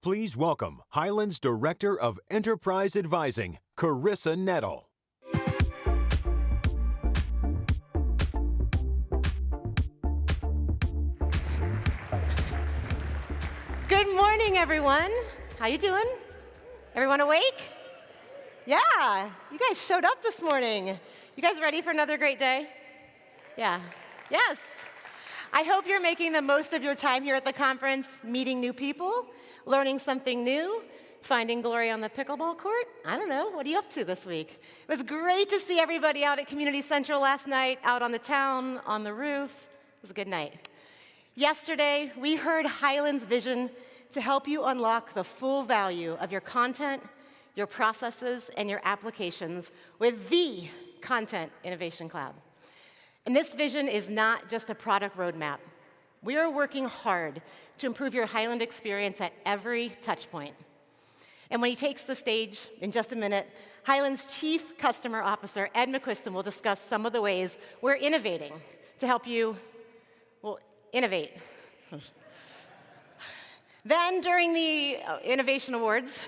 Please welcome Hyland's Director of Enterprise Advising, Carissa Nettle. Good morning, everyone. How you doing? Everyone awake? Yeah, you guys showed up this morning. You guys ready for another great day? Yeah. Yes. I hope you're making the most of your time here at the conference, meeting new people, learning something new, finding glory on the pickleball court. I don't know, what are you up to this week? It was great to see everybody out at Community Central last night, out on the town, on the roof. It was a good night. Yesterday, we heard Hyland's vision to help you unlock the full value of your content, your processes, and your applications with the Content Innovation Cloud. And this vision is not just a product roadmap. We are working hard to improve your Hyland experience at every touch point. And when he takes the stage in just a minute, Hyland's Chief Customer Officer, Ed McQuiston, will discuss some of the ways we're innovating to help you, innovate. Then, during the Innovation Awards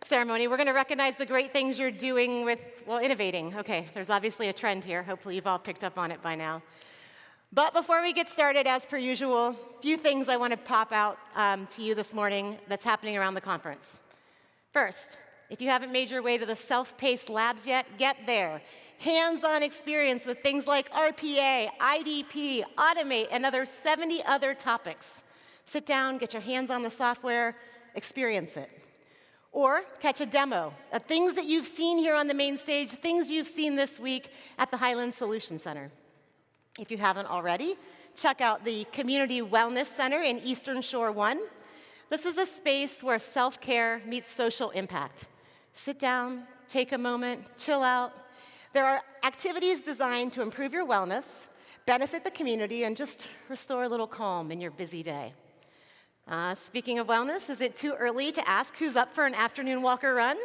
ceremony, we're going to recognize the great things you're doing with, innovating. Okay, there's obviously a trend here. Hopefully you've all picked up on it by now. But before we get started, as per usual, a few things I want to pop out to you this morning that's happening around the conference. First, if you haven't made your way to the self-paced labs yet, get there. Hands-on experience with things like RPA, IDP, Automate, and 70 other topics. Sit down, get your hands on the software, experience it. Or catch a demo of things that you've seen here on the main stage, things you've seen this week at the Hyland Solution Center. If you haven't already, check out the Community Wellness Center in Eastern Shore 1. This is a space where self-care meets social impact. Sit down, take a moment, chill out. There are activities designed to improve your wellness, benefit the community, and just restore a little calm in your busy day. Speaking of wellness, is it too early to ask who's up for an afternoon walk or run?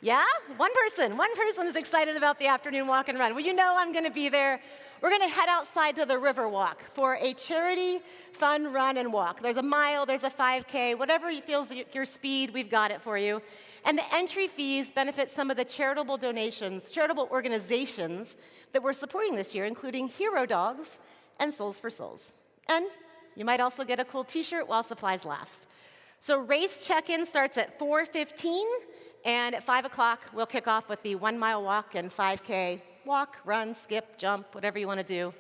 Yeah? One person is excited about the afternoon walk and run. Well, you know I'm going to be there. We're going to head outside to the River Walk for a charity fun run and walk. There's a mile, there's a 5K, whatever feels your speed, we've got it for you. And the entry fees benefit some of the charitable organizations that we're supporting this year, including Hero Dogs and Souls for Souls. And you might also get a cool t-shirt while supplies last. So race check-in starts at 4:15, and at 5 o'clock, we'll kick off with the 1 mile walk and 5K walk, run, skip, jump, whatever you want to do.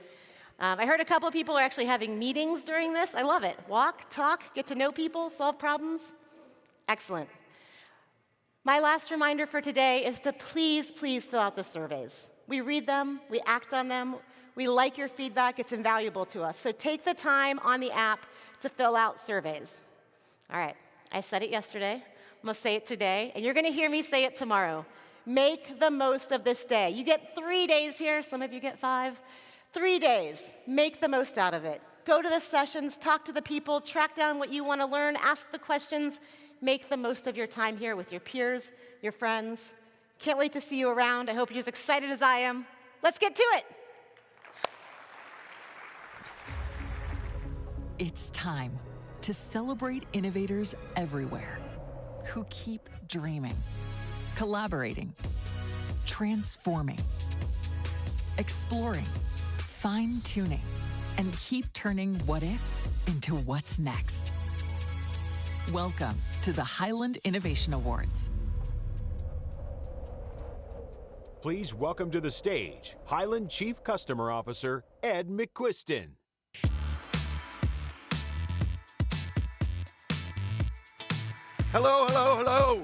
I heard a couple of people are actually having meetings during this. I love it. Walk, talk, get to know people, solve problems. Excellent. My last reminder for today is to please fill out the surveys. We read them, we act on them. We like your feedback. It's invaluable to us. So take the time on the app to fill out surveys. All right, I said it yesterday. I'm going to say it today, and you're going to hear me say it tomorrow. Make the most of this day. You get 3 days here. Some of you get 5. 3 days. Make the most out of it. Go to the sessions, talk to the people, track down what you want to learn, ask the questions. Make the most of your time here with your peers, your friends. Can't wait to see you around. I hope you're as excited as I am. Let's get to it. It's time to celebrate innovators everywhere who keep dreaming, collaborating, transforming, exploring, fine-tuning, and keep turning what if into what's next. Welcome to the Hyland Innovation Awards. Please welcome to the stage Hyland Chief Customer Officer, Ed McQuiston. Hello, hello, hello.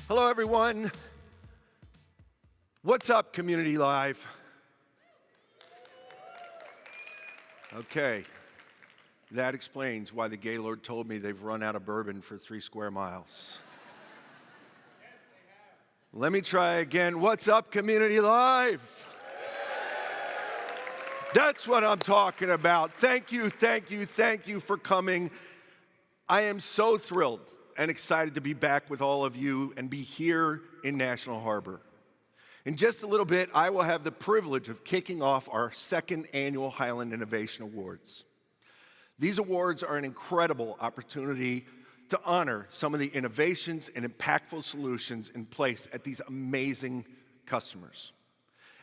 Hello, everyone. What's up, Community Live? Okay, that explains why the Gaylord told me they've run out of bourbon for 3 square miles. Let me try again. What's up, Community Live? That's what I'm talking about. Thank you for coming. I am so thrilled and excited to be back with all of you and be here in National Harbor. In just a little bit, I will have the privilege of kicking off our 2nd annual Hyland Innovation Awards. These awards are an incredible opportunity to honor some of the innovations and impactful solutions in place at these amazing customers.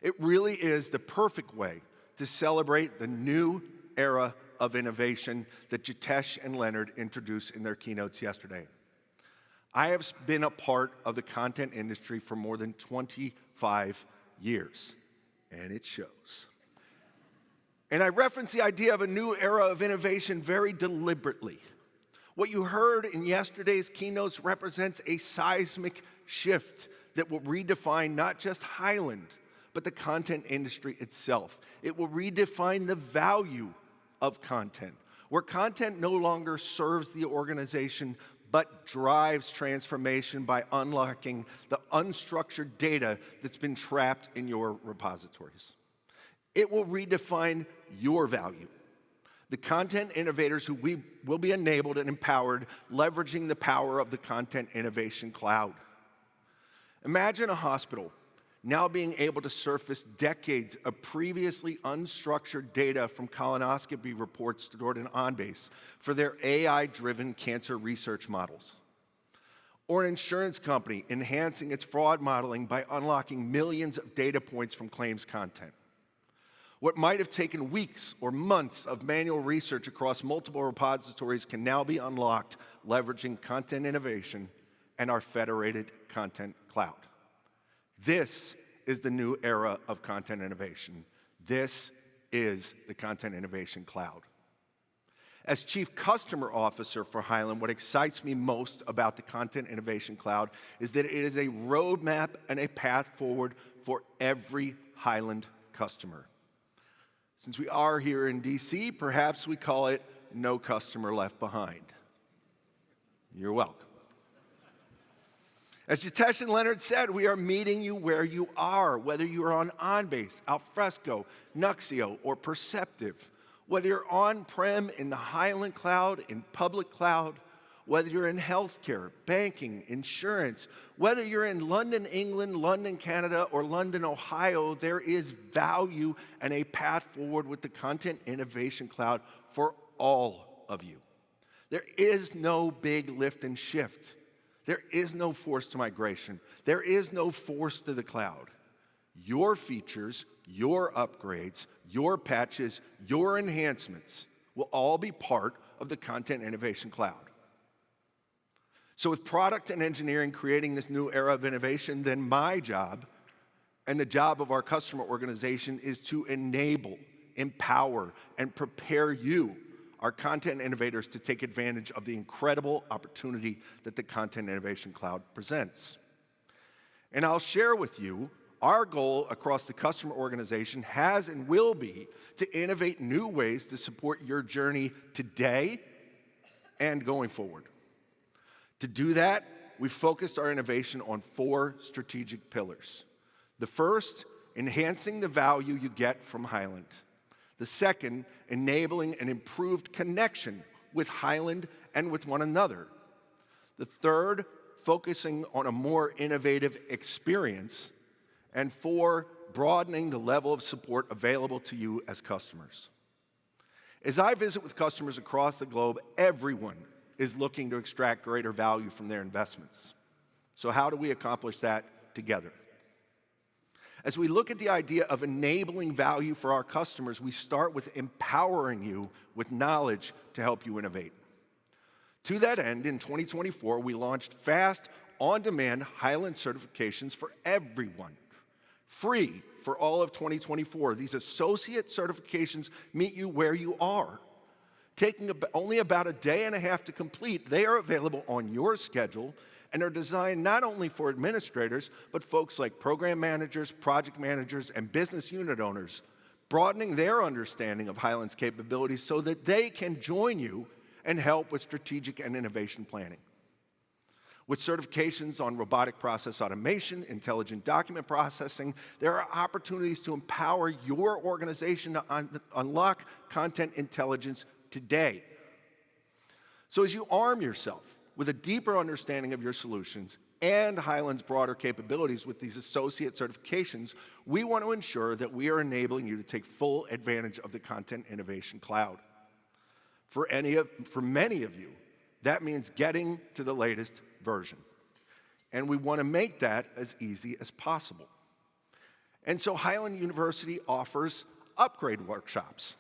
It really is the perfect way to celebrate the new era of innovation that Jitesh and Leonard introduced in their keynotes yesterday. I have been a part of the content industry for more than 25 years, and it shows. And I reference the idea of a new era of innovation very deliberately. What you heard in yesterday's keynotes represents a seismic shift that will redefine not just Hyland, but the content industry itself. It will redefine the value of content, where content no longer serves the organization, but drives transformation by unlocking the unstructured data that's been trapped in your repositories. It will redefine your value. The content innovators who will be enabled and empowered, leveraging the power of the Content Innovation Cloud. Imagine a hospital now being able to surface decades of previously unstructured data from colonoscopy reports stored in OnBase for their AI-driven cancer research models. Or an insurance company enhancing its fraud modeling by unlocking millions of data points from claims content. What might have taken weeks or months of manual research across multiple repositories can now be unlocked leveraging content innovation and our federated content cloud. This is the new era of content innovation. This is the Content Innovation Cloud. As Chief Customer Officer for Hyland, what excites me most about the Content Innovation Cloud is that it is a roadmap and a path forward for every Hyland customer. Since we are here in DC, perhaps we call it No Customer Left Behind. You're welcome. As Jitesh and Leonard said, we are meeting you where you are, whether you are on OnBase, Alfresco, Nuxio, or Perceptive, whether you're on-prem in the Hyland Cloud, in public cloud, whether you're in healthcare, banking, insurance, whether you're in London, England, London, Canada, or London, Ohio, there is value and a path forward with the Content Innovation Cloud for all of you. There is no big lift and shift. There is no forced migration. There is no force to the cloud. Your features, your upgrades, your patches, your enhancements will all be part of the Content Innovation Cloud. So with product and engineering creating this new era of innovation, then my job and the job of our customer organization is to enable, empower, and prepare you, our content innovators, to take advantage of the incredible opportunity that the Content Innovation Cloud presents. And I'll share with you our goal across the customer organization has and will be to innovate new ways to support your journey today and going forward. To do that, we've focused our innovation on 4 strategic pillars. The first, enhancing the value you get from Hyland. The second, enabling an improved connection with Hyland and with one another. The third, focusing on a more innovative experience. And 4, broadening the level of support available to you as customers. As I visit with customers across the globe, everyone is looking to extract greater value from their investments. So how do we accomplish that together? As we look at the idea of enabling value for our customers, we start with empowering you with knowledge to help you innovate. To that end, in 2024, we launched fast, on-demand Hyland certifications for everyone, free for all of 2024. These associate certifications meet you where you are. Taking only about a day and a half to complete, they are available on your schedule and are designed not only for administrators, but folks like program managers, project managers, and business unit owners, broadening their understanding of Hyland's capabilities so that they can join you and help with strategic and innovation planning. With certifications on robotic process automation, intelligent document processing, there are opportunities to empower your organization to unlock content intelligence today. So as you arm yourself with a deeper understanding of your solutions and Hyland's broader capabilities with these associate certifications, we want to ensure that we are enabling you to take full advantage of the Content Innovation Cloud. For many of you, that means getting to the latest version. And we want to make that as easy as possible. And so Hyland University offers upgrade workshops.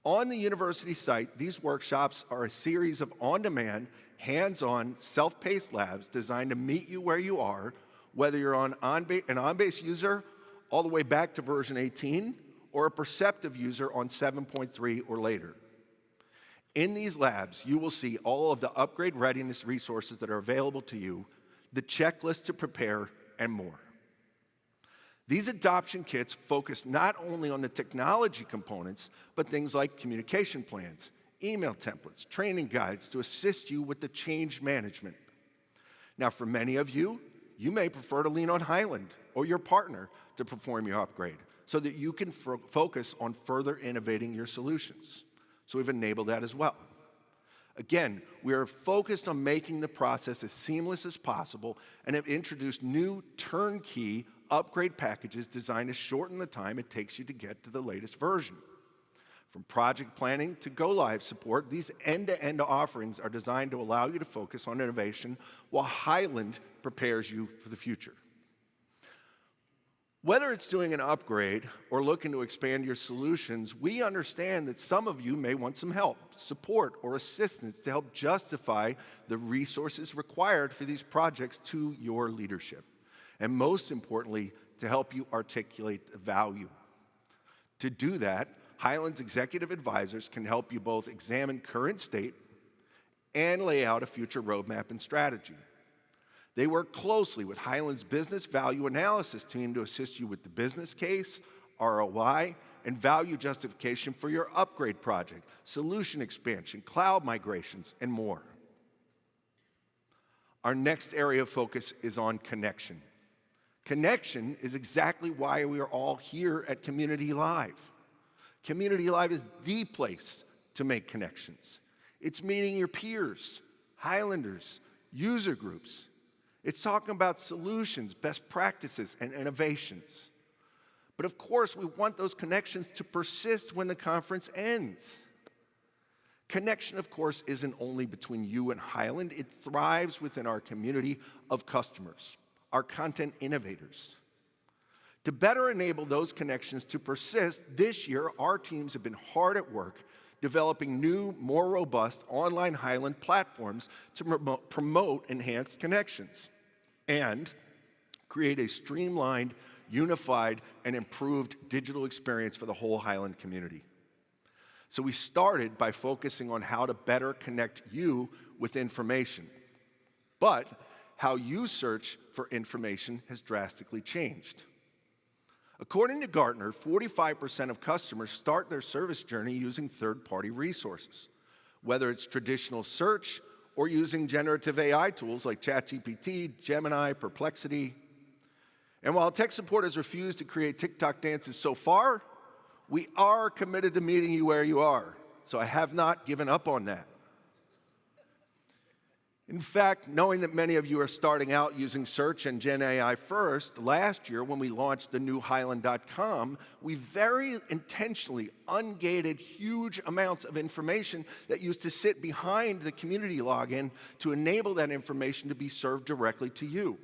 On the university site, these workshops are a series of on-demand, hands-on, self-paced labs designed to meet you where you are, whether you're an on-base user all the way back to version 18, or a perceptive user on 7.3 or later. In these labs, you will see all of the upgrade readiness resources that are available to you, the checklist to prepare, and more. These adoption kits focus not only on the technology components, but things like communication plans, email templates, training guides to assist you with the change management. Now, for many of you, you may prefer to lean on Hyland or your partner to perform your upgrade so that you can focus on further innovating your solutions. So we've enabled that as well. Again, we are focused on making the process as seamless as possible and have introduced new turnkey upgrade packages designed to shorten the time it takes you to get to the latest version. From project planning to go-live support, these end-to-end offerings are designed to allow you to focus on innovation while Hyland prepares you for the future. Whether it's doing an upgrade or looking to expand your solutions, we understand that some of you may want some help, support, or assistance to help justify the resources required for these projects to your leadership. And most importantly, to help you articulate the value. To do that, Hyland's executive advisors can help you both examine current state and lay out a future roadmap and strategy. They work closely with Hyland's business value analysis team to assist you with the business case, ROI, and value justification for your upgrade project, solution expansion, cloud migrations, and more. Our next area of focus is on connection. Connection is exactly why we are all here at Community Live. Community Live is the place to make connections. It's meeting your peers, Highlanders, user groups. It's talking about solutions, best practices, and innovations. But of course, we want those connections to persist when the conference ends. Connection, of course, isn't only between you and Hyland. It thrives within our community of customers, our content innovators. To better enable those connections to persist, this year, our teams have been hard at work developing new, more robust online Hyland platforms to promote enhanced connections and create a streamlined, unified, and improved digital experience for the whole Hyland community. So we started by focusing on how to better connect you with information. But how you search for information has drastically changed. According to Gartner, 45% of customers start their service journey using third-party resources, whether it's traditional search or using generative AI tools like ChatGPT, Gemini, Perplexity. And while tech support has refused to create TikTok dances so far, we are committed to meeting you where you are. So I have not given up on that. In fact, knowing that many of you are starting out using search and Gen AI first, last year when we launched the new Hyland.com, we very intentionally ungated huge amounts of information that used to sit behind the community login to enable that information to be served directly to you.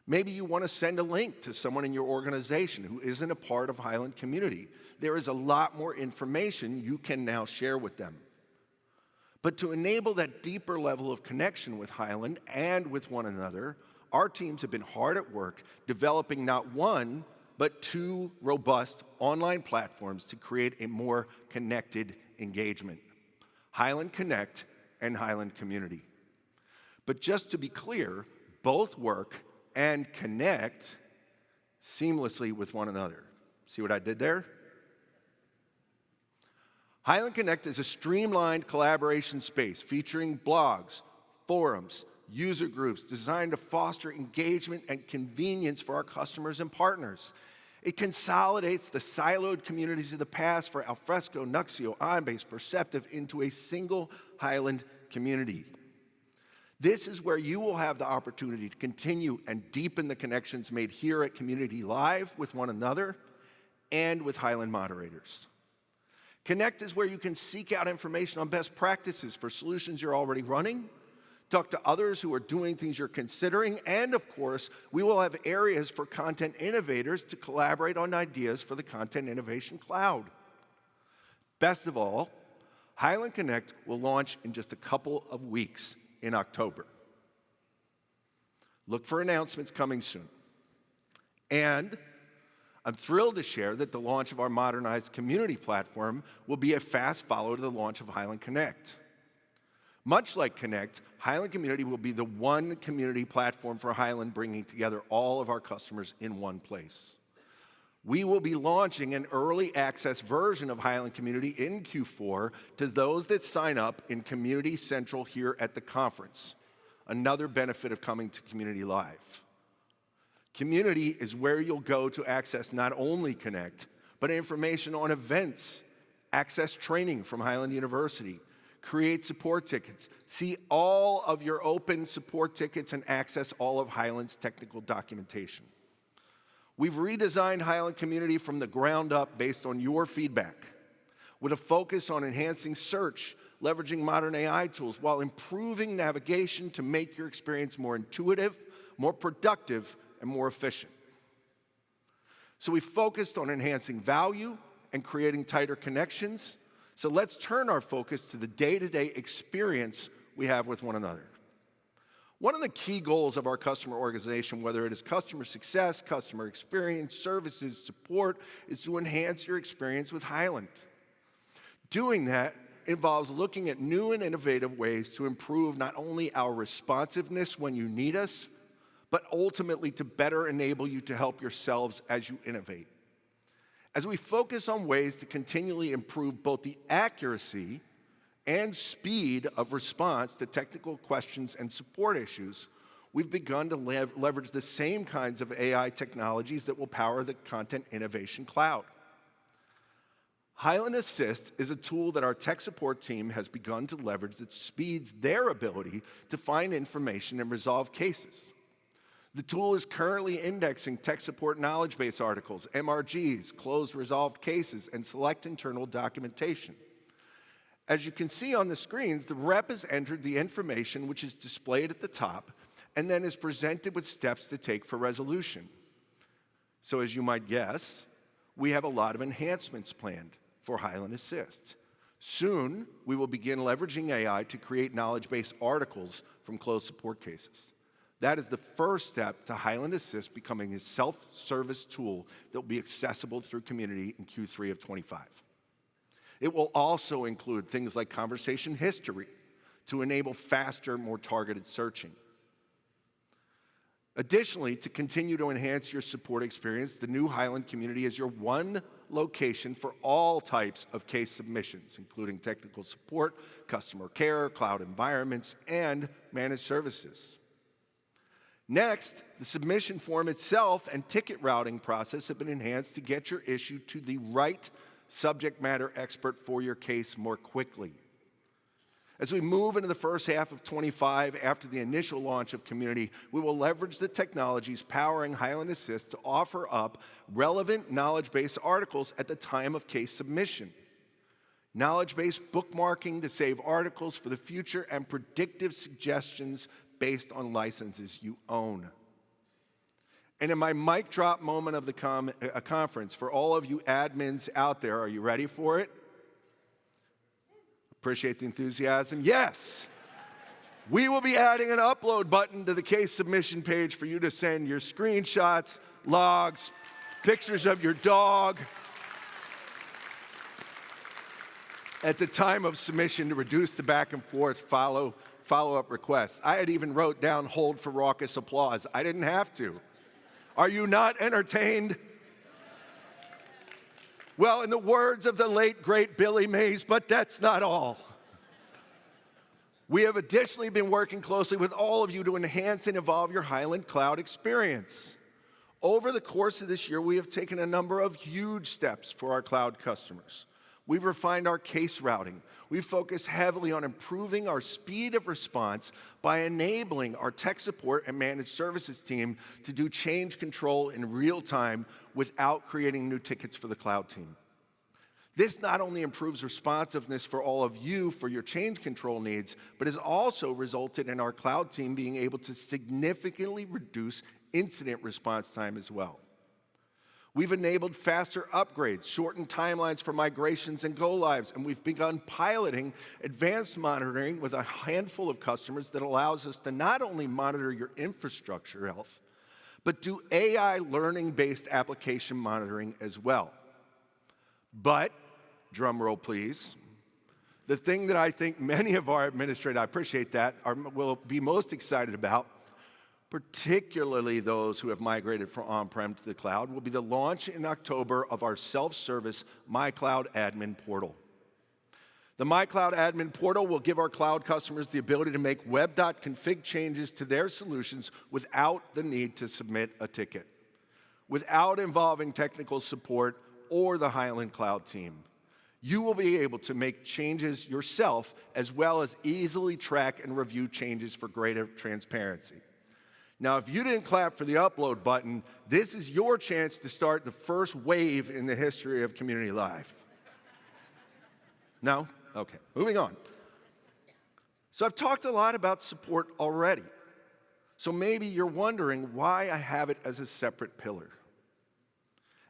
Maybe you want to send a link to someone in your organization who isn't a part of Hyland community. There is a lot more information you can now share with them. But to enable that deeper level of connection with Hyland and with one another, our teams have been hard at work developing not one, but two robust online platforms to create a more connected engagement: Hyland Connect and Hyland Community. But just to be clear, both work and connect seamlessly with one another. See what I did there? Hyland Connect is a streamlined collaboration space featuring blogs, forums, user groups designed to foster engagement and convenience for our customers and partners. It consolidates the siloed communities of the past for Alfresco, Nuxio, OnBase, Perceptive into a single Hyland community. This is where you will have the opportunity to continue and deepen the connections made here at Community Live with one another and with Hyland moderators. Connect is where you can seek out information on best practices for solutions you're already running, talk to others who are doing things you're considering, and of course, we will have areas for content innovators to collaborate on ideas for the Content Innovation Cloud. Best of all, Hyland Connect will launch in just a couple of weeks in October. Look for announcements coming soon. And I'm thrilled to share that the launch of our modernized community platform will be a fast follow to the launch of Hyland Connect. Much like Connect, Hyland Community will be the one community platform for Hyland, bringing together all of our customers in one place. We will be launching an early access version of Hyland Community in Q4 to those that sign up in Community Central here at the conference. Another benefit of coming to Community Live. Community is where you'll go to access not only Connect, but information on events, access training from Hyland University, create support tickets, see all of your open support tickets, and access all of Hyland's technical documentation. We've redesigned Hyland Community from the ground up based on your feedback, with a focus on enhancing search, leveraging modern AI tools, while improving navigation to make your experience more intuitive, more productive, and more efficient. So we focused on enhancing value and creating tighter connections. So let's turn our focus to the day-to-day experience we have with one another. One of the key goals of our customer organization, whether it is customer success, customer experience, services, support, is to enhance your experience with Hyland. Doing that involves looking at new and innovative ways to improve not only our responsiveness when you need us, but ultimately to better enable you to help yourselves as you innovate. As we focus on ways to continually improve both the accuracy and speed of response to technical questions and support issues, we've begun to leverage the same kinds of AI technologies that will power the Content Innovation Cloud. Hyland Assist is a tool that our tech support team has begun to leverage that speeds their ability to find information and resolve cases. The tool is currently indexing tech support knowledge base articles, MRGs, closed resolved cases, and select internal documentation. As you can see on the screens, the rep has entered the information which is displayed at the top and then is presented with steps to take for resolution. So as you might guess, we have a lot of enhancements planned for Hyland Assist. Soon, we will begin leveraging AI to create knowledge base articles from closed support cases. That is the first step to Hyland Assist becoming a self-service tool that will be accessible through Community in Q3 of 25. It will also include things like conversation history to enable faster, more targeted searching. Additionally, to continue to enhance your support experience, the new Hyland Community is your one location for all types of case submissions, including technical support, customer care, cloud environments, and managed services. Next, the submission form itself and ticket routing process have been enhanced to get your issue to the right subject matter expert for your case more quickly. As we move into the first half of 25, after the initial launch of Community, we will leverage the technologies powering Hyland Assist to offer up relevant knowledge base articles at the time of case submission, knowledge base bookmarking to save articles for the future, and predictive suggestions based on licenses you own. And in my mic drop moment of the conference, for all of you admins out there, are you ready for it? Appreciate the enthusiasm. Yes! We will be adding an upload button to the case submission page for you to send your screenshots, logs, pictures of your dog at the time of submission to reduce the back and forth follow-up requests. I had even wrote down hold for raucous applause. I didn't have to. Are you not entertained? Well, in the words of the late, great Billy Mays, but that's not all. We have additionally been working closely with all of you to enhance and evolve your Hyland Cloud experience. Over the course of this year, we have taken a number of huge steps for our cloud customers. We've refined our case routing. We've focused heavily on improving our speed of response by enabling our tech support and managed services team to do change control in real time without creating new tickets for the cloud team. This not only improves responsiveness for all of you for your change control needs, but has also resulted in our cloud team being able to significantly reduce incident response time as well. We've enabled faster upgrades, shortened timelines for migrations and go-lives, and we've begun piloting advanced monitoring with a handful of customers that allows us to not only monitor your infrastructure health, but do AI learning-based application monitoring as well. But, drum roll please, the thing that I think many of our administrators, I appreciate that, will be most excited about, particularly those who have migrated from on-prem to the cloud, will be the launch in October of our self-service MyCloud Admin Portal. The MyCloud Admin Portal will give our cloud customers the ability to make web.config changes to their solutions without the need to submit a ticket, without involving technical support or the Hyland Cloud team. You will be able to make changes yourself as well as easily track and review changes for greater transparency. Now, if you didn't clap for the upload button, this is your chance to start the first wave in the history of Community Live. No? Okay, moving on. So I've talked a lot about support already. So maybe you're wondering why I have it as a separate pillar.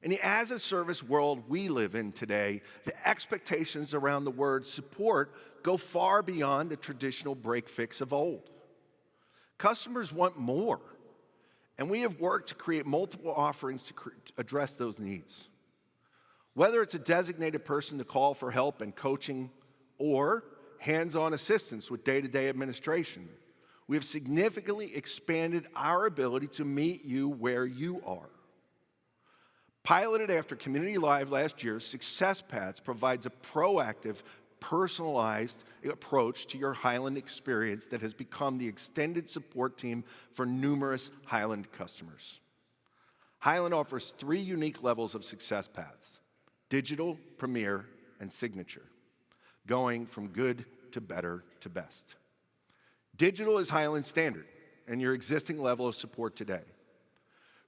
In the as-a-service world we live in today, the expectations around the word support go far beyond the traditional break-fix of old. Customers want more, and we have worked to create multiple offerings to address those needs. Whether it's a designated person to call for help and coaching or hands-on assistance with day-to-day administration, we have significantly expanded our ability to meet you where you are. Piloted after Community Live last year, Success Paths provides a proactive, personalized approach to your Hyland experience that has become the extended support team for numerous Hyland customers. Hyland offers 3 unique levels of Success Paths: Digital, Premier, and Signature, going from good to better to best. Digital is Hyland standard and your existing level of support today.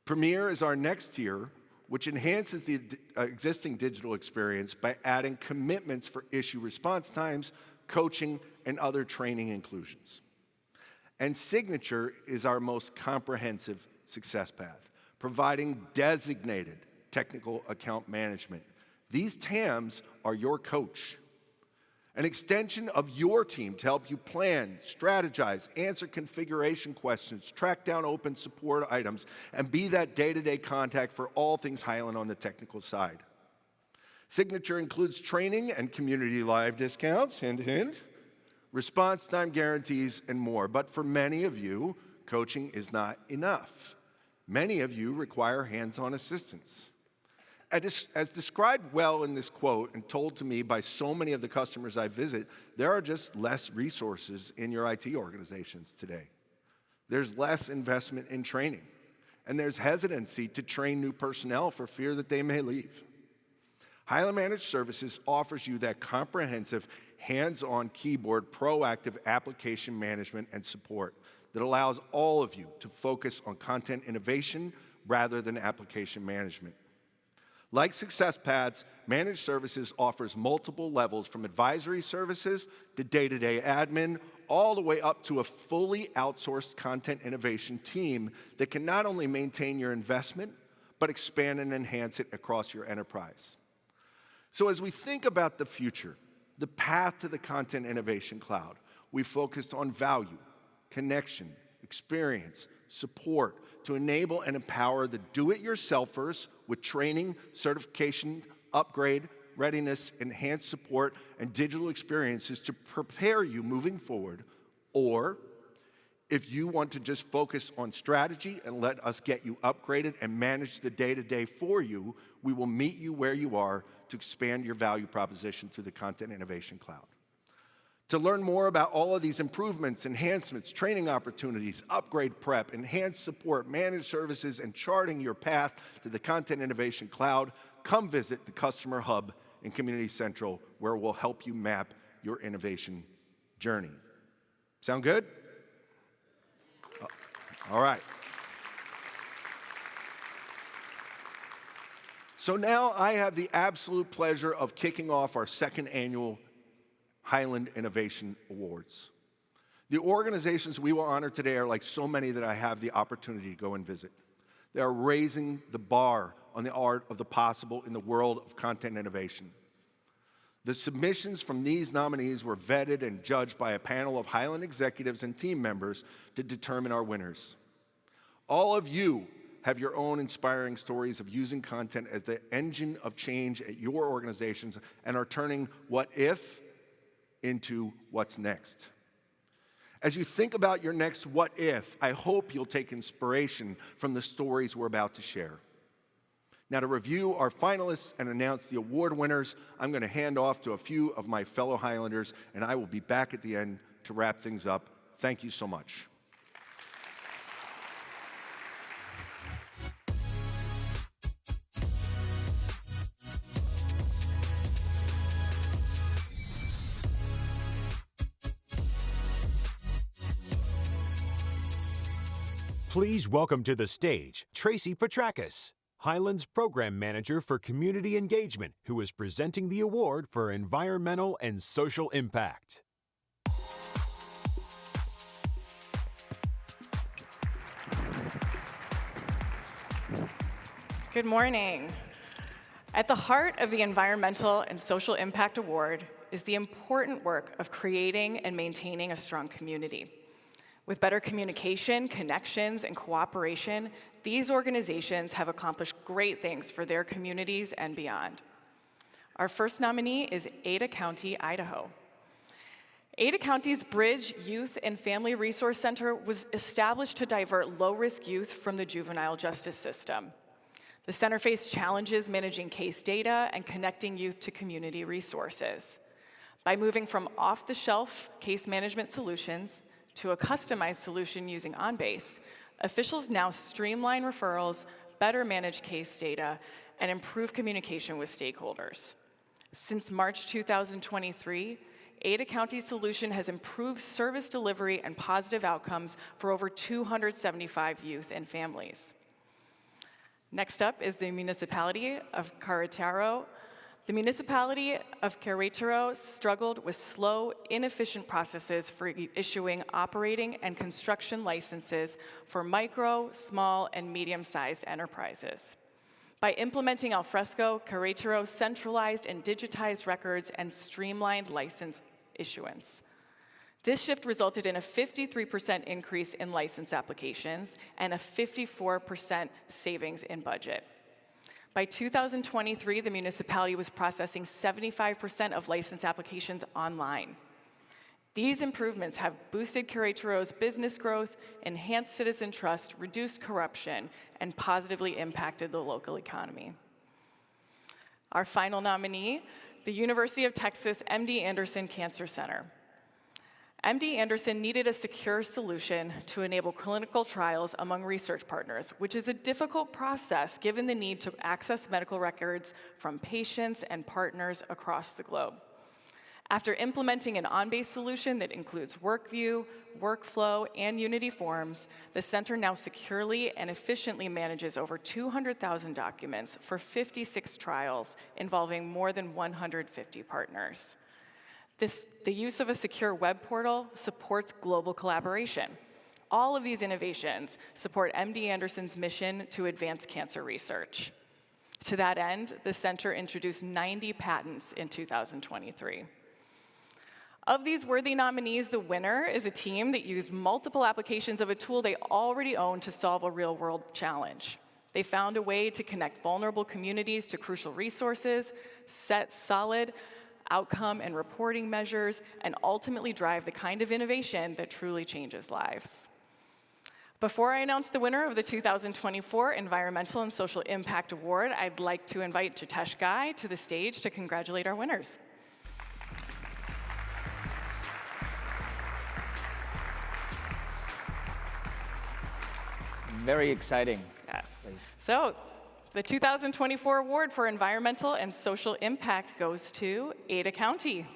Premier is our next tier, which enhances the existing digital experience by adding commitments for issue response times, coaching, and other training inclusions. And Signature is our most comprehensive success path, providing designated technical account management. These TAMs are your coach, an extension of your team to help you plan, strategize, answer configuration questions, track down open support items, and be that day-to-day contact for all things Hyland on the technical side. Signature includes training and Community Live discounts, hint, hint, response time guarantees, and more. But for many of you, coaching is not enough. Many of you require hands-on assistance. As described well in this quote and told to me by so many of the customers I visit, there are just less resources in your IT organizations today. There's less investment in training, and there's hesitancy to train new personnel for fear that they may leave. Hyland Managed Services offers you that comprehensive, hands-on keyboard, proactive application management and support that allows all of you to focus on content innovation rather than application management. Like Success Paths, Managed Services offers multiple levels from advisory services to day-to-day admin, all the way up to a fully outsourced content innovation team that can not only maintain your investment, but expand and enhance it across your enterprise. So as we think about the future, the path to the Content Innovation Cloud, we focused on value, connection, experience, support to enable and empower the do-it-yourselfers with training, certification, upgrade, readiness, enhanced support, and digital experiences to prepare you moving forward. Or if you want to just focus on strategy and let us get you upgraded and manage the day-to-day for you, we will meet you where you are to expand your value proposition through the Content Innovation Cloud. To learn more about all of these improvements, enhancements, training opportunities, upgrade prep, enhanced support, managed services, and charting your path to the Content Innovation Cloud, come visit the Customer Hub in Community Central, where we'll help you map your innovation journey. Sound good? All right. So now I have the absolute pleasure of kicking off our second annual Hyland Innovation Awards. The organizations we will honor today are like so many that I have the opportunity to go and visit. They are raising the bar on the art of the possible in the world of content innovation. The submissions from these nominees were vetted and judged by a panel of Hyland executives and team members to determine our winners. All of you have your own inspiring stories of using content as the engine of change at your organizations and are turning what if into what's next. As you think about your next what if, I hope you'll take inspiration from the stories we're about to share. Now, to review our finalists and announce the award winners, I'm going to hand off to a few of my fellow Highlanders, and I will be back at the end to wrap things up. Thank you so much. Please welcome to the stage Tracy Petrakis, Hyland's Program Manager for Community Engagement, who is presenting the award for Environmental and Social Impact. Good morning. At the heart of the Environmental and Social Impact Award is the important work of creating and maintaining a strong community. With better communication, connections, and cooperation, these organizations have accomplished great things for their communities and beyond. Our first nominee is Ada County, Idaho. Ada County's Bridge Youth and Family Resource Center was established to divert low-risk youth from the juvenile justice system. The center faced challenges managing case data and connecting youth to community resources. By moving from off-the-shelf case management solutions to a customized solution using OnBase, officials now streamline referrals, better manage case data, and improve communication with stakeholders. Since March 2023, Ada County's solution has improved service delivery and positive outcomes for over 275 youth and families. Next up is the municipality of Querétaro. The municipality of Querétaro struggled with slow, inefficient processes for issuing operating and construction licenses for micro, small, and medium-sized enterprises. By implementing Alfresco, Querétaro centralized and digitized records and streamlined license issuance. This shift resulted in a 53% increase in license applications and a 54% savings in budget. By 2023, the municipality was processing 75% of license applications online. These improvements have boosted Querétaro's business growth, enhanced citizen trust, reduced corruption, and positively impacted the local economy. Our final nominee, the University of Texas MD Anderson Cancer Center. MD Anderson needed a secure solution to enable clinical trials among research partners, which is a difficult process given the need to access medical records from patients and partners across the globe. After implementing an OnBase solution that includes WorkView, Workflow, and Unity Forms, the center now securely and efficiently manages over 200,000 documents for 56 trials involving more than 150 partners. The use of a secure web portal supports global collaboration. All of these innovations support MD Anderson's mission to advance cancer research. To that end, the center introduced 90 patents in 2023. Of these worthy nominees, the winner is a team that used multiple applications of a tool they already own to solve a real-world challenge. They found a way to connect vulnerable communities to crucial resources, set solid outcome and reporting measures, and ultimately drive the kind of innovation that truly changes lives. Before I announce the winner of the 2024 Environmental and Social Impact Award, I'd like to invite Jitesh Ghai to the stage to congratulate our winners. Very exciting. Yes. So, the 2024 award for Environmental and Social Impact goes to Ada County.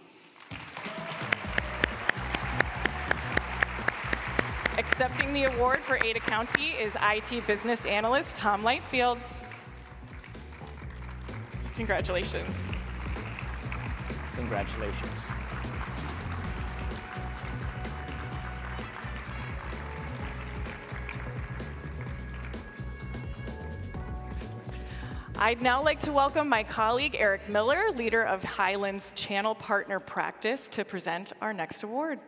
Accepting the award for Ada County is IT Business Analyst Tom Lightfield. Congratulations. Congratulations. I'd now like to welcome my colleague, Eric Miller, leader of Hyland's Channel Partner Practice, to present our next award.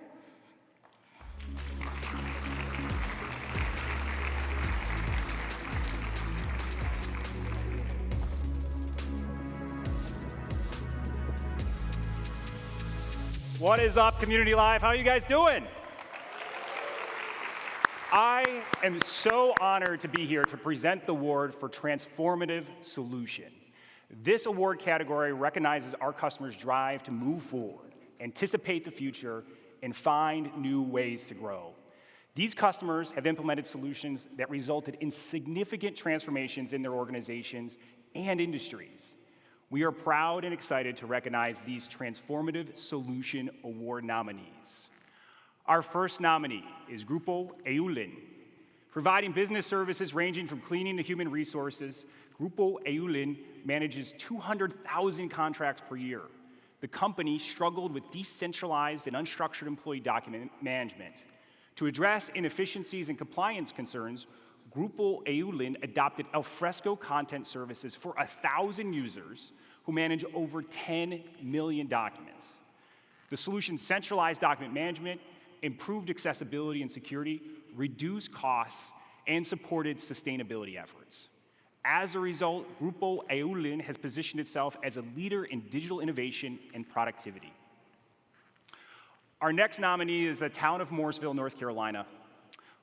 What is up, Community Live? How are you guys doing? I am so honored to be here to present the award for Transformative Solution. This award category recognizes our customers' drive to move forward, anticipate the future, and find new ways to grow. These customers have implemented solutions that resulted in significant transformations in their organizations and industries. We are proud and excited to recognize these Transformative Solution Award nominees. Our first nominee is Grupo Hyland. Providing business services ranging from cleaning to human resources, Grupo Hyland manages 200,000 contracts per year. The company struggled with decentralized and unstructured employee document management. To address inefficiencies and compliance concerns, Grupo Hyland adopted alfresco content services for 1,000 users who manage over 10 million documents. The solution centralized document management, improved accessibility and security, reduced costs, and supported sustainability efforts. As a result, Grupo Hyland has positioned itself as a leader in digital innovation and productivity. Our next nominee is the town of Morrisville, North Carolina.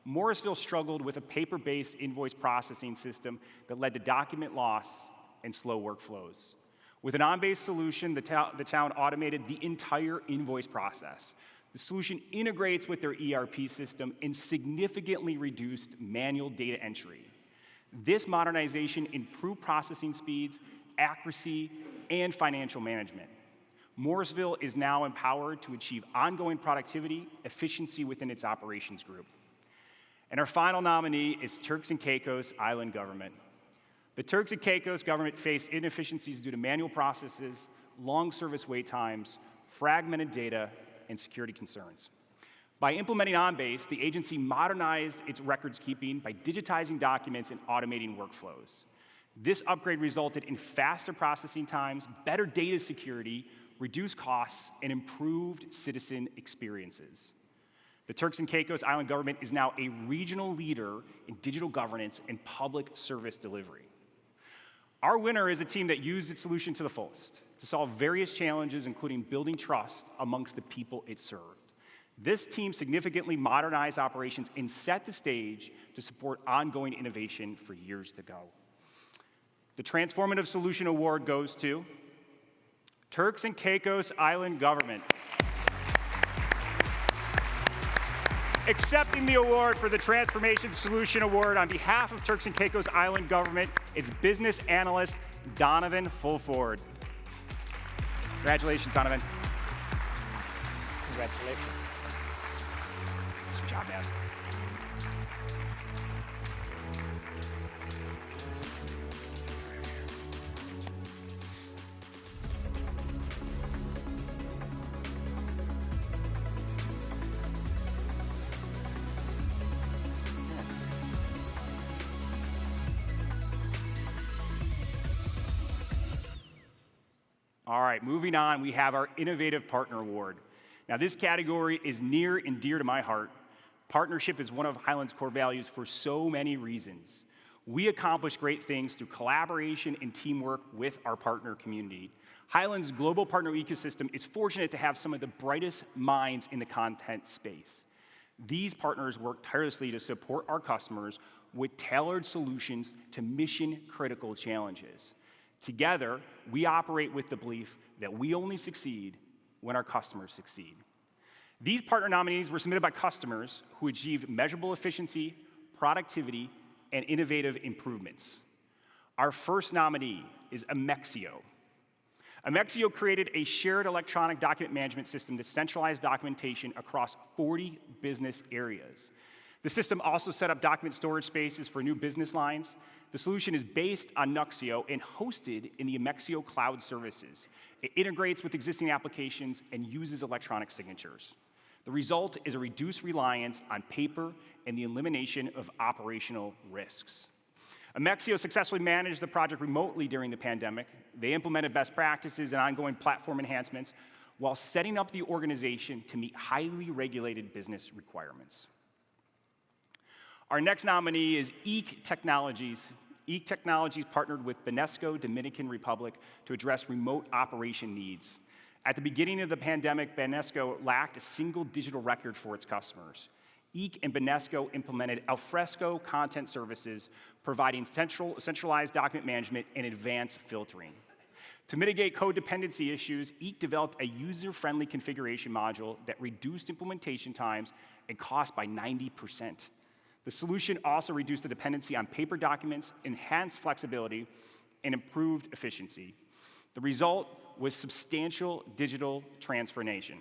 Morrisville struggled with a paper-based invoice processing system that led to document loss and slow workflows. With an on-base solution, the town automated the entire invoice process. The solution integrates with their ERP system and significantly reduced manual data entry. This modernization improved processing speeds, accuracy, and financial management. Morrisville is now empowered to achieve ongoing productivity, efficiency within its operations group. And our final nominee is Turks and Caicos Island Government. The Turks and Caicos government faced inefficiencies due to manual processes, long service wait times, fragmented data, and security concerns. By implementing OnBase, the agency modernized its records keeping by digitizing documents and automating workflows. This upgrade resulted in faster processing times, better data security, reduced costs, and improved citizen experiences. The Turks and Caicos Island government is now a regional leader in digital governance and public service delivery. Our winner is a team that used its solution to the fullest to solve various challenges, including building trust amongst the people it served. This team significantly modernized operations and set the stage to support ongoing innovation for years to go. The Transformative Solution Award goes to Turks and Caicos Island Government. Accepting the award for the Transformation Solution Award on behalf of Turks and Caicos Island Government is business analyst Donovan Fulford. Congratulations, Donovan. Congratulations. Good job, man. All right, moving on, we have our Innovative Partner Award. Now, this category is near and dear to my heart. Partnership is one of Hyland's core values for so many reasons. We accomplish great things through collaboration and teamwork with our partner community. Hyland's global partner ecosystem is fortunate to have some of the brightest minds in the content space. These partners work tirelessly to support our customers with tailored solutions to mission-critical challenges. Together, we operate with the belief that we only succeed when our customers succeed. These partner nominees were submitted by customers who achieved measurable efficiency, productivity, and innovative improvements. Our first nominee is Amexio. Amexio created a shared electronic document management system to centralize documentation across 40 business areas. The system also set up document storage spaces for new business lines. The solution is based on Nuxio and hosted in the Amexio Cloud Services. It integrates with existing applications and uses electronic signatures. The result is a reduced reliance on paper and the elimination of operational risks. Amexio successfully managed the project remotely during the pandemic. They implemented best practices and ongoing platform enhancements while setting up the organization to meet highly regulated business requirements. Our next nominee is EEC Technologies. EEC Technologies partnered with Banesco, Dominican Republic, to address remote operation needs. At the beginning of the pandemic, Banesco lacked a single digital record for its customers. EEC and Banesco implemented Alfresco content services, providing centralized document management and advanced filtering. To mitigate code dependency issues, EEC developed a user-friendly configuration module that reduced implementation times and cost by 90%. The solution also reduced the dependency on paper documents, enhanced flexibility, and improved efficiency. The result was substantial digital transformation.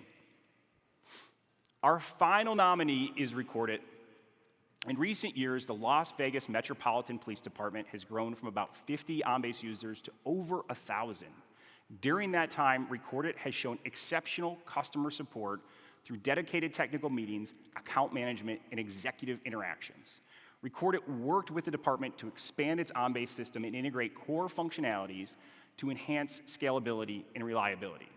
Our final nominee is Recordit. In recent years, the Las Vegas Metropolitan Police Department has grown from about 50 on-base users to over 1,000. During that time, Recordit has shown exceptional customer support through dedicated technical meetings, account management, and executive interactions. Recordit worked with the department to expand its on-base system and integrate core functionalities to enhance scalability and reliability.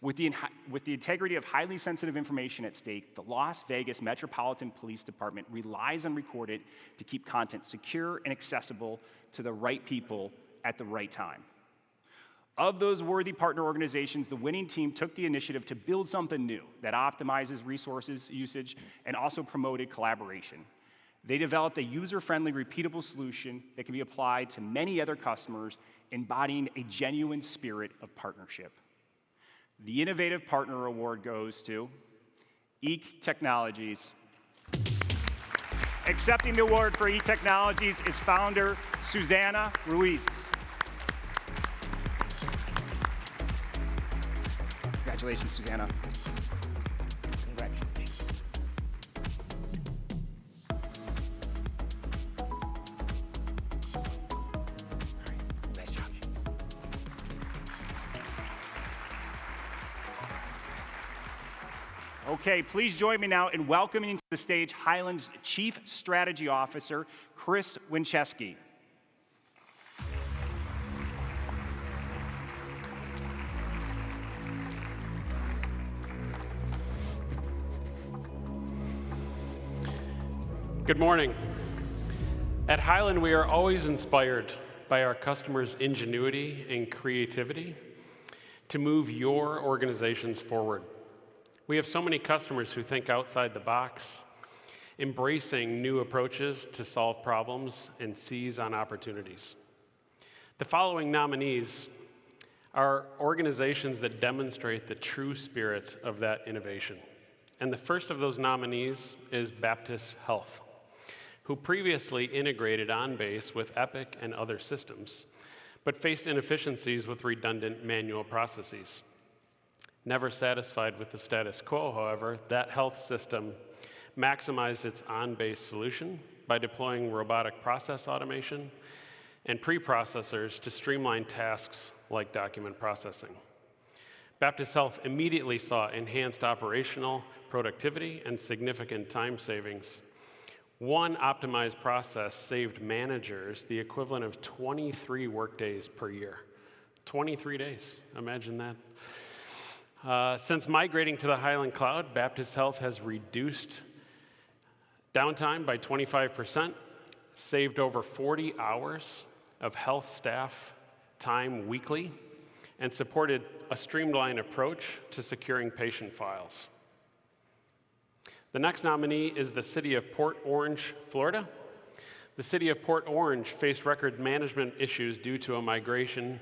With the integrity of highly sensitive information at stake, the Las Vegas Metropolitan Police Department relies on Recordit to keep content secure and accessible to the right people at the right time. Of those worthy partner organizations, the winning team took the initiative to build something new that optimizes resources usage and also promoted collaboration. They developed a user-friendly, repeatable solution that can be applied to many other customers, embodying a genuine spirit of partnership. The Innovative Partner Award goes to EEC Technologies. Accepting the award for EEC Technologies is founder Susana Ruiz. Congratulations, Susana. Congratulations. Nice job. Okay, please join me now in welcoming to the stage Hyland's Chief Strategy Officer, Chris Winchesky. Good morning. At Hyland, we are always inspired by our customers' ingenuity and creativity to move your organizations forward. We have so many customers who think outside the box, embracing new approaches to solve problems and seize on opportunities. The following nominees are organizations that demonstrate the true spirit of that innovation. And the first of those nominees is Baptist Health, who previously integrated OnBase with Epic and other systems, but faced inefficiencies with redundant manual processes. Never satisfied with the status quo, however, that health system maximized its OnBase solution by deploying robotic process automation and preprocessors to streamline tasks like document processing. Baptist Health immediately saw enhanced operational productivity and significant time savings. One optimized process saved managers the equivalent of 23 workdays per year. 23 days, imagine that. Since migrating to the Hyland Cloud, Baptist Health has reduced downtime by 25%, saved over 40 hours of health staff time weekly, and supported a streamlined approach to securing patient files. The next nominee is the City of Port Orange, Florida. The City of Port Orange faced record management issues due to a migration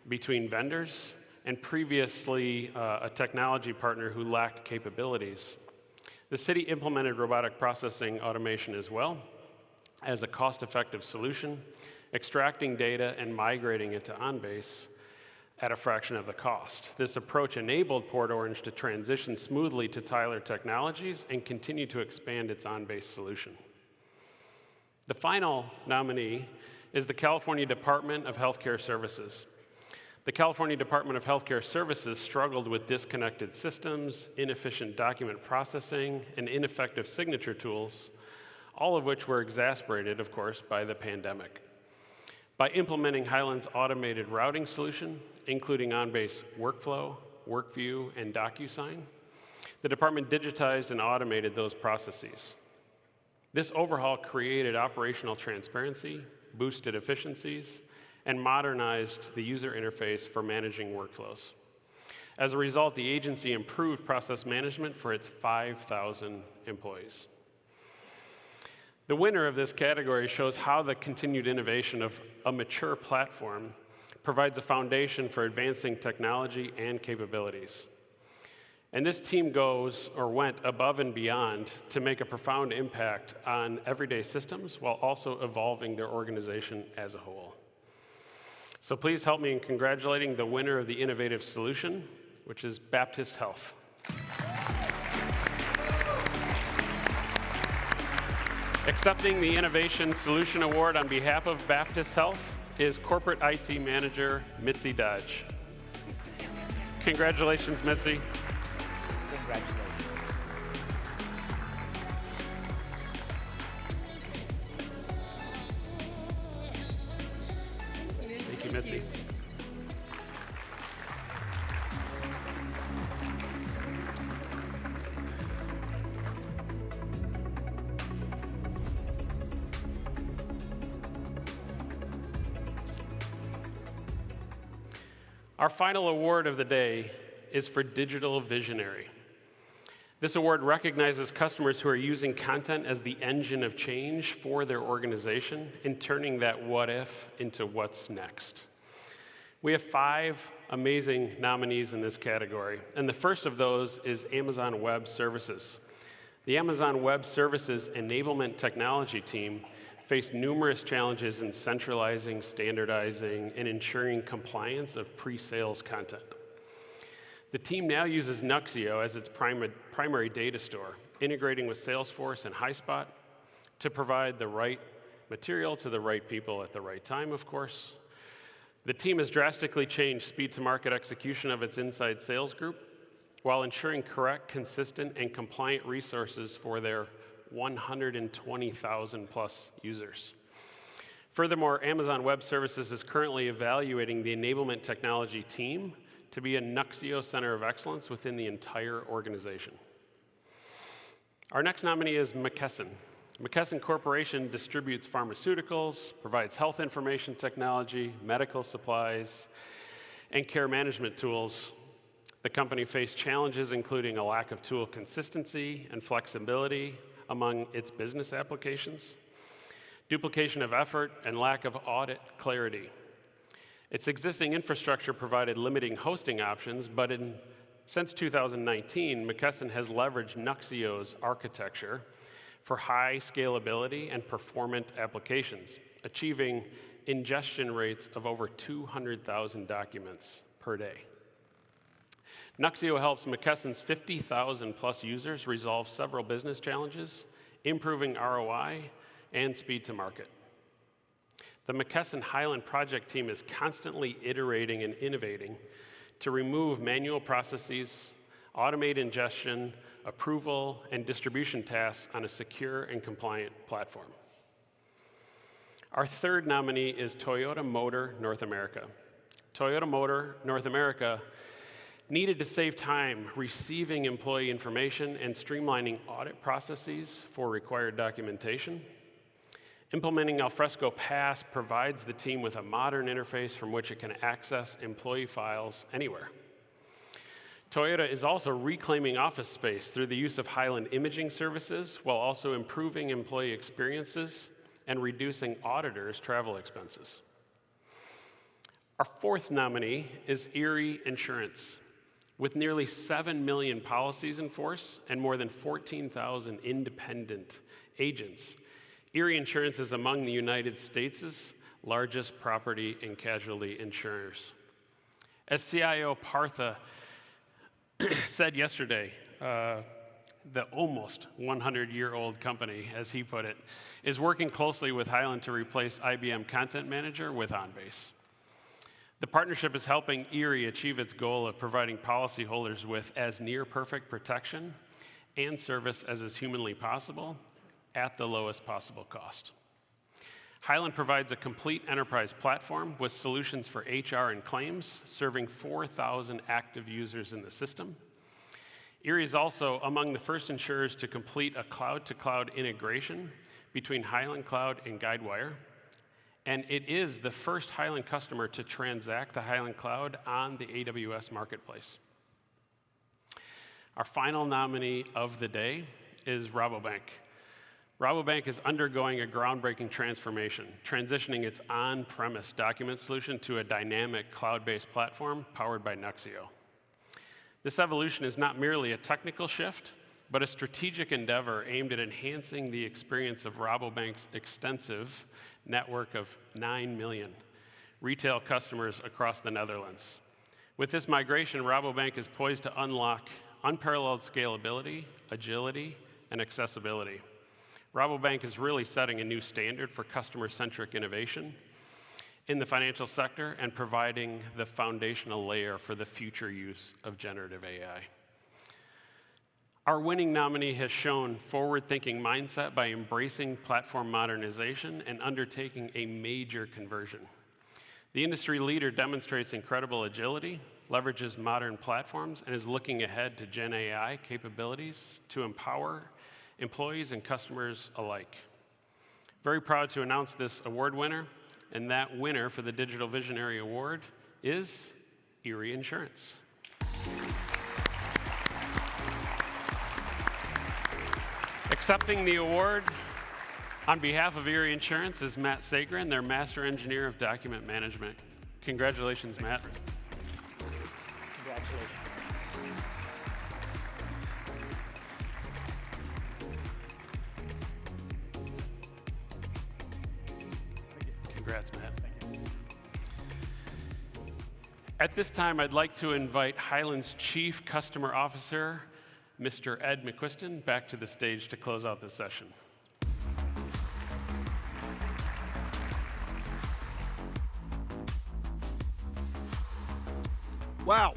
between vendors and previously a technology partner who lacked capabilities. The city implemented robotic processing automation as well as a cost-effective solution, extracting data and migrating it to OnBase. at a fraction of the cost. This approach enabled Port Orange to transition smoothly to Tyler Technologies and continue to expand its on-base solution. The final nominee is the California Department of Healthcare Services. The California Department of Healthcare Services struggled with disconnected systems, inefficient document processing, and ineffective signature tools, all of which were exacerbated, of course, by the pandemic. By implementing Hyland's automated routing solution, including on-base workflow, workview, and DocuSign, the department digitized and automated those processes. This overhaul created operational transparency, boosted efficiencies, and modernized the user interface for managing workflows. As a result, the agency improved process management for its 5,000 employees. The winner of this category shows how the continued innovation of a mature platform provides a foundation for advancing technology and capabilities. And this team went above and beyond to make a profound impact on everyday systems while also evolving their organization as a whole. So please help me in congratulating the winner of the innovative solution, which is Baptist Health. Accepting the Innovation Solution Award on behalf of Baptist Health is Corporate IT Manager Mitzi Dodge. Congratulations, Mitzi. Congratulations. Thank you, Mitzi. Our final award of the day is for Digital Visionary. This award recognizes customers who are using content as the engine of change for their organization and turning that what if into what's next. We have 5 amazing nominees in this category, and the first of those is Amazon Web Services. The Amazon Web Services enablement technology team faced numerous challenges in centralizing, standardizing, and ensuring compliance of pre-sales content. The team now uses Nuxio as its primary data store, integrating with Salesforce and HighSpot to provide the right material to the right people at the right time, of course. The team has drastically changed speed-to-market execution of its inside sales group while ensuring correct, consistent, and compliant resources for their 120,000 plus users. Furthermore, Amazon Web Services is currently evaluating the enablement technology team to be a Nuxio Center of Excellence within the entire organization. Our next nominee is McQuiston. McQuiston Corporation distributes pharmaceuticals, provides health information technology, medical supplies, and care management tools. The company faced challenges including a lack of tool consistency and flexibility among its business applications, duplication of effort, and lack of audit clarity. Its existing infrastructure provided limiting hosting options, but since 2019, McQuiston has leveraged Nuxio's architecture for high scalability and performant applications, achieving ingestion rates of over 200,000 documents per day. Nuxio helps McQuiston's 50,000 plus users resolve several business challenges, improving ROI and speed to market. The McQuiston Hyland project team is constantly iterating and innovating to remove manual processes, automate ingestion, approval, and distribution tasks on a secure and compliant platform. Our third nominee is Toyota Motor North America. Toyota Motor North America needed to save time receiving employee information and streamlining audit processes for required documentation. Implementing Alfresco Pass provides the team with a modern interface from which it can access employee files anywhere. Toyota is also reclaiming office space through the use of Hyland imaging services while also improving employee experiences and reducing auditors' travel expenses. Our fourth nominee is Erie Insurance. With nearly 7 million policies in force and more than 14,000 independent agents, Erie Insurance is among the United States' largest property and casualty insurers. As CIO Partha said yesterday, the almost 100-year-old company, as he put it, is working closely with Hyland to replace IBM Content Manager with OnBase. The partnership is helping Erie achieve its goal of providing policyholders with as near perfect protection and service as is humanly possible at the lowest possible cost. Hyland provides a complete enterprise platform with solutions for HR and claims, serving 4,000 active users in the system. Erie is also among the first insurers to complete a cloud-to-cloud integration between Hyland Cloud and Guidewire, and it is the first Hyland customer to transact the Hyland Cloud on the AWS Marketplace. Our final nominee of the day is Rabobank. Rabobank is undergoing a groundbreaking transformation, transitioning its on-premise document solution to a dynamic cloud-based platform powered by Nuxio. This evolution is not merely a technical shift, but a strategic endeavor aimed at enhancing the experience of Rabobank's extensive network of 9 million retail customers across the Netherlands. With this migration, Rabobank is poised to unlock unparalleled scalability, agility, and accessibility. Rabobank is really setting a new standard for customer-centric innovation in the financial sector and providing the foundational layer for the future use of generative AI. Our winning nominee has shown forward-thinking mindset by embracing platform modernization and undertaking a major conversion. The industry leader demonstrates incredible agility, leverages modern platforms, and is looking ahead to Gen AI capabilities to empower employees and customers alike. Very proud to announce this award winner, and that winner for the Digital Visionary Award is Erie Insurance. Accepting the award on behalf of Erie Insurance is Matt Sagrin, their Master Engineer of Document Management. Congratulations, Matt. Congratulations. Congrats, Matt. At this time, I'd like to invite Hyland's Chief Customer Officer, Mr. Ed McQuiston, back to the stage to close out this session. Wow.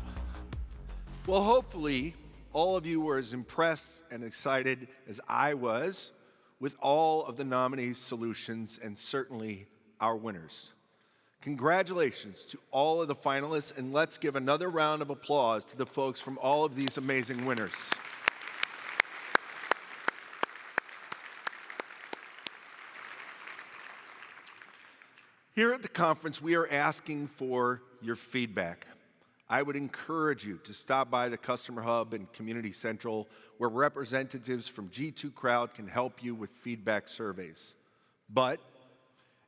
Well, hopefully, all of you were as impressed and excited as I was with all of the nominees' solutions and certainly our winners. Congratulations to all of the finalists, and let's give another round of applause to the folks from all of these amazing winners. Here at the conference, we are asking for your feedback. I would encourage you to stop by the Customer Hub and Community Central, where representatives from G2 Crowd can help you with feedback surveys. But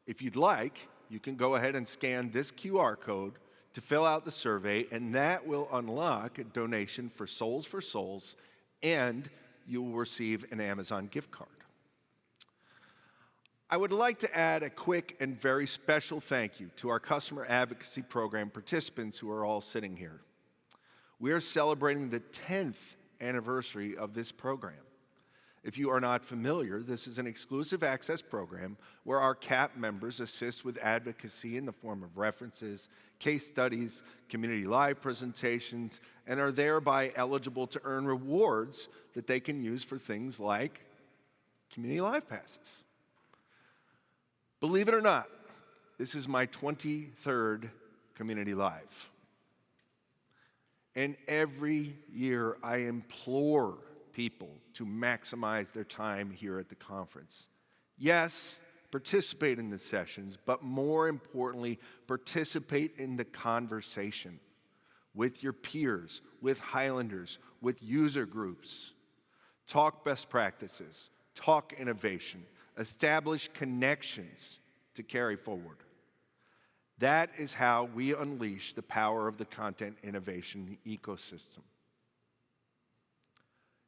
if you'd like, you can go ahead and scan this QR code to fill out the survey, and that will unlock a donation for Souls for Souls, and you will receive an Amazon gift card. I would like to add a quick and very special thank you to our customer advocacy program participants who are all sitting here. We are celebrating the 10th anniversary of this program. If you are not familiar, this is an exclusive access program where our CAP members assist with advocacy in the form of references, case studies, community live presentations, and are thereby eligible to earn rewards that they can use for things like community live passes. Believe it or not, this is my 23rd Community Live. And every year I implore people to maximize their time here at the conference. Yes, participate in the sessions, but more importantly, participate in the conversation with your peers, with Highlanders, with user groups. Talk best practices, talk innovation, establish connections to carry forward. That is how we unleash the power of the content innovation ecosystem.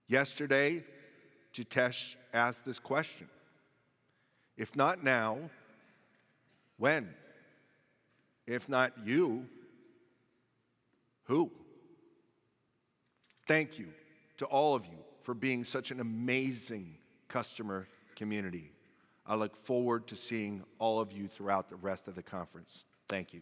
Yesterday, Jitesh asked this question: if not now, when? If not you, Who? Thank you to all of you for being such an amazing customer community. I look forward to seeing all of you throughout the rest of the conference. Thank you.